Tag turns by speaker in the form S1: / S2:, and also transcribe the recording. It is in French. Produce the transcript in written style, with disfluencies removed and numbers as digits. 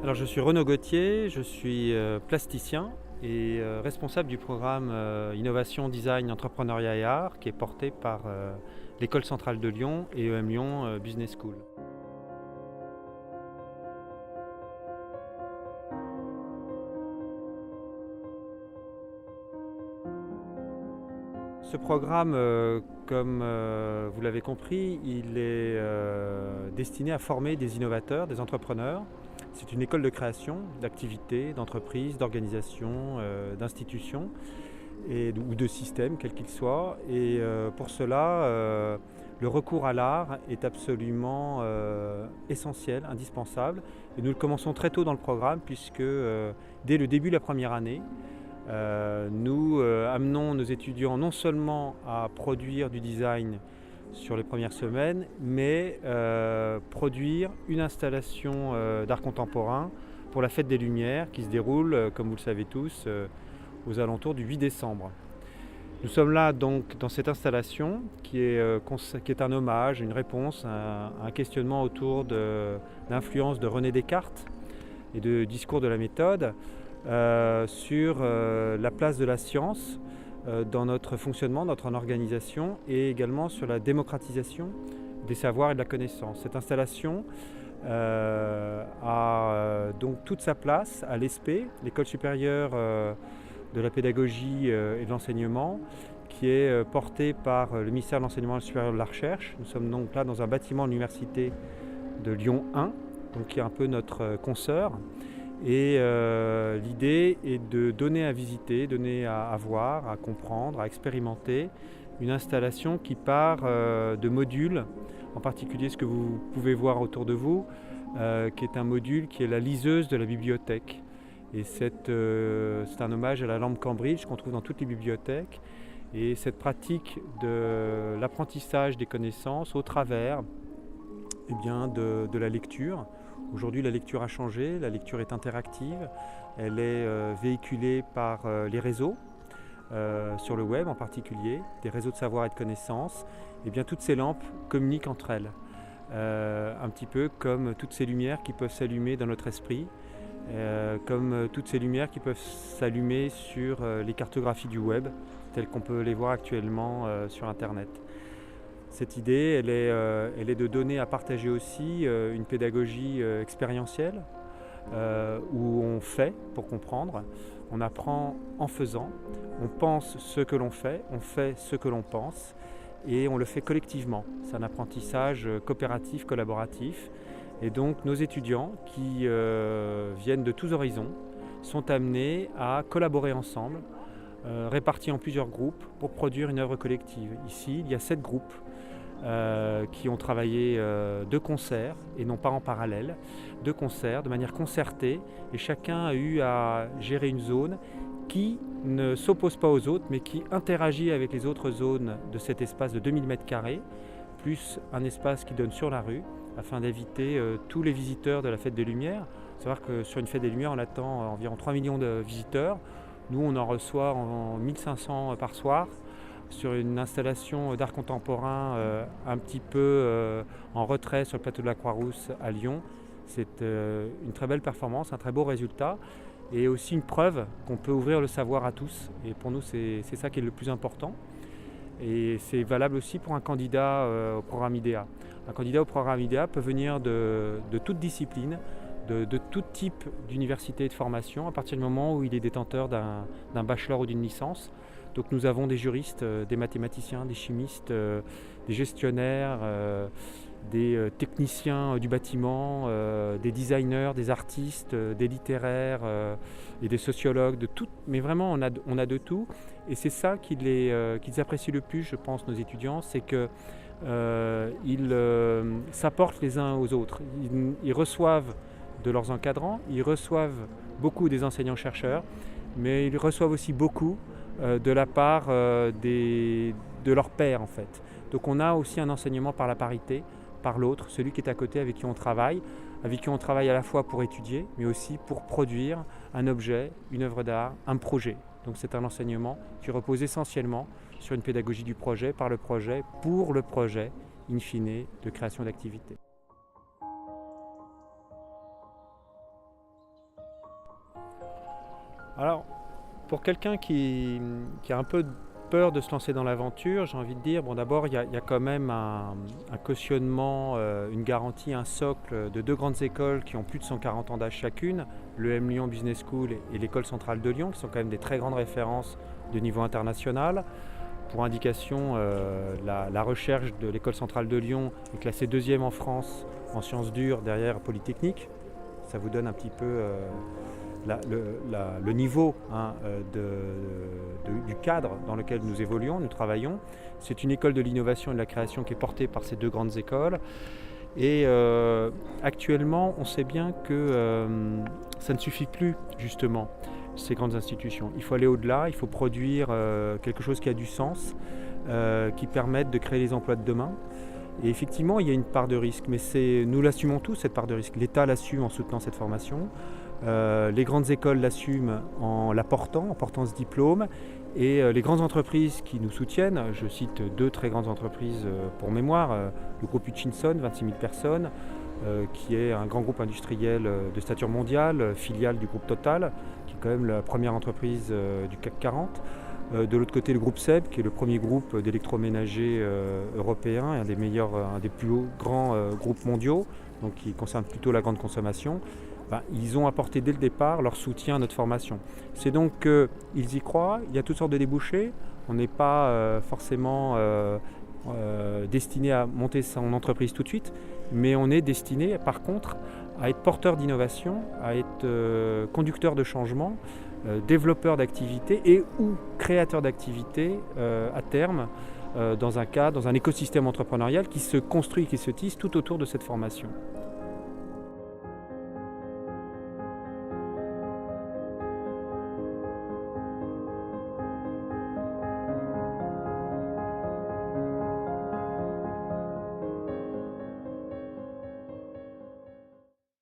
S1: Alors je suis Renaud Gauthier, je suis plasticien et responsable du programme Innovation, Design, Entrepreneuriat et Art qui est porté par l'École centrale de Lyon et EM Lyon Business School. Ce programme, comme vous l'avez compris, il est destiné à former des innovateurs, des entrepreneurs. C'est une école de création, d'activités, d'entreprises, d'organisations, d'institutions ou de systèmes, quels qu'ils soient. Et pour cela, le recours à l'art est absolument essentiel, indispensable. Et nous le commençons très tôt dans le programme puisque dès le début de la première année, nous amenons nos étudiants non seulement à produire du design sur les premières semaines, mais produire une installation d'art contemporain pour la Fête des Lumières qui se déroule, comme vous le savez tous, aux alentours du 8 décembre. Nous sommes là donc dans cette installation qui est un hommage, une réponse à un questionnement autour de l'influence de René Descartes et de discours de la méthode sur la place de la science dans notre fonctionnement, notre organisation et également sur la démocratisation des savoirs et de la connaissance. Cette installation a donc toute sa place à l'ESPE, l'École supérieure de la pédagogie et de l'enseignement, qui est portée par le ministère de l'Enseignement supérieur et de la Recherche. Nous sommes donc là dans un bâtiment de l'Université de Lyon 1, donc qui est un peu notre consoeur. Et l'idée est de donner à visiter, donner à voir, à comprendre, à expérimenter une installation qui part de modules, en particulier ce que vous pouvez voir autour de vous, qui est un module qui est la liseuse de la bibliothèque. Et c'est un hommage à la lampe Cambridge qu'on trouve dans toutes les bibliothèques. Et cette pratique de l'apprentissage des connaissances au travers de la lecture. Aujourd'hui, la lecture a changé, la lecture est interactive, elle est véhiculée par les réseaux, sur le web en particulier, des réseaux de savoir et de connaissances. Et bien toutes ces lampes communiquent entre elles, un petit peu comme toutes ces lumières qui peuvent s'allumer dans notre esprit, comme toutes ces lumières qui peuvent s'allumer sur les cartographies du web, telles qu'on peut les voir actuellement sur Internet. Cette idée, elle est de donner à partager aussi une pédagogie expérientielle où on fait pour comprendre, on apprend en faisant, on pense ce que l'on fait, on fait ce que l'on pense et on le fait collectivement. C'est un apprentissage coopératif, collaboratif. Et donc nos étudiants qui viennent de tous horizons sont amenés à collaborer ensemble, répartis en plusieurs groupes pour produire une œuvre collective. Ici, il y a 7 groupes qui ont travaillé de concert et non pas en parallèle, de concert, de manière concertée, et chacun a eu à gérer une zone qui ne s'oppose pas aux autres mais qui interagit avec les autres zones de cet espace de 2000 m², plus un espace qui donne sur la rue afin d'inviter tous les visiteurs de la Fête des Lumières. Il faut savoir que sur une Fête des Lumières on attend environ 3 millions de visiteurs, nous on en reçoit en 1500 par soir, sur une installation d'art contemporain un petit peu en retrait sur le plateau de la Croix-Rousse à Lyon. C'est une très belle performance, un très beau résultat et aussi une preuve qu'on peut ouvrir le savoir à tous. Et pour nous, c'est ça qui est le plus important. Et c'est valable aussi pour un candidat au programme IDEA. Un candidat au programme IDEA peut venir de toute discipline, de tout type d'université et de formation, à partir du moment où il est détenteur d'un bachelor ou d'une licence. Donc nous avons des juristes, des mathématiciens, des chimistes, des gestionnaires, des techniciens du bâtiment, des designers, des artistes, des littéraires et des sociologues, de tout. Mais vraiment on a de tout. Et c'est ça qu'ils apprécient le plus, je pense, nos étudiants, c'est qu'ils s'apportent les uns aux autres. Ils reçoivent de leurs encadrants, ils reçoivent beaucoup des enseignants-chercheurs, mais ils reçoivent aussi beaucoup de la part de leurs pairs en fait. Donc on a aussi un enseignement par la parité, par l'autre, celui qui est à côté avec qui on travaille à la fois pour étudier, mais aussi pour produire un objet, une œuvre d'art, un projet. Donc c'est un enseignement qui repose essentiellement sur une pédagogie du projet, par le projet, pour le projet, in fine, de création d'activités. Alors, pour quelqu'un qui a un peu peur de se lancer dans l'aventure, j'ai envie de dire, bon d'abord il y a quand même un cautionnement, une garantie, un socle de deux grandes écoles qui ont plus de 140 ans d'âge chacune, l'EM Lyon Business School et l'École Centrale de Lyon, qui sont quand même des très grandes références de niveau international. Pour indication, la recherche de l'École Centrale de Lyon est classée deuxième en France en sciences dures derrière Polytechnique. Ça vous donne un petit peu le niveau du cadre dans lequel nous évoluons, nous travaillons. C'est une école de l'innovation et de la création qui est portée par ces deux grandes écoles. Et actuellement, on sait bien que ça ne suffit plus, justement, ces grandes institutions. Il faut aller au-delà, il faut produire quelque chose qui a du sens, qui permette de créer les emplois de demain. Et effectivement, il y a une part de risque, mais nous l'assumons tous, cette part de risque. L'État l'assume en soutenant cette formation. Les grandes écoles l'assument en portant ce diplôme. Et les grandes entreprises qui nous soutiennent, je cite deux très grandes entreprises pour mémoire, le groupe Hutchinson, 26 000 personnes, qui est un grand groupe industriel de stature mondiale, filiale du groupe Total, qui est quand même la première entreprise du CAC 40. De l'autre côté, le groupe SEB, qui est le premier groupe d'électroménager européen, un des plus grands groupes mondiaux, donc qui concerne plutôt la grande consommation. Ils ont apporté dès le départ leur soutien à notre formation. C'est donc qu'ils y croient, il y a toutes sortes de débouchés. On n'est pas forcément destiné à monter son entreprise tout de suite, mais on est destiné par contre à être porteur d'innovation, à être conducteur de changement, développeur d'activités et ou créateur d'activités à terme dans un écosystème entrepreneurial qui se construit, qui se tisse tout autour de cette formation.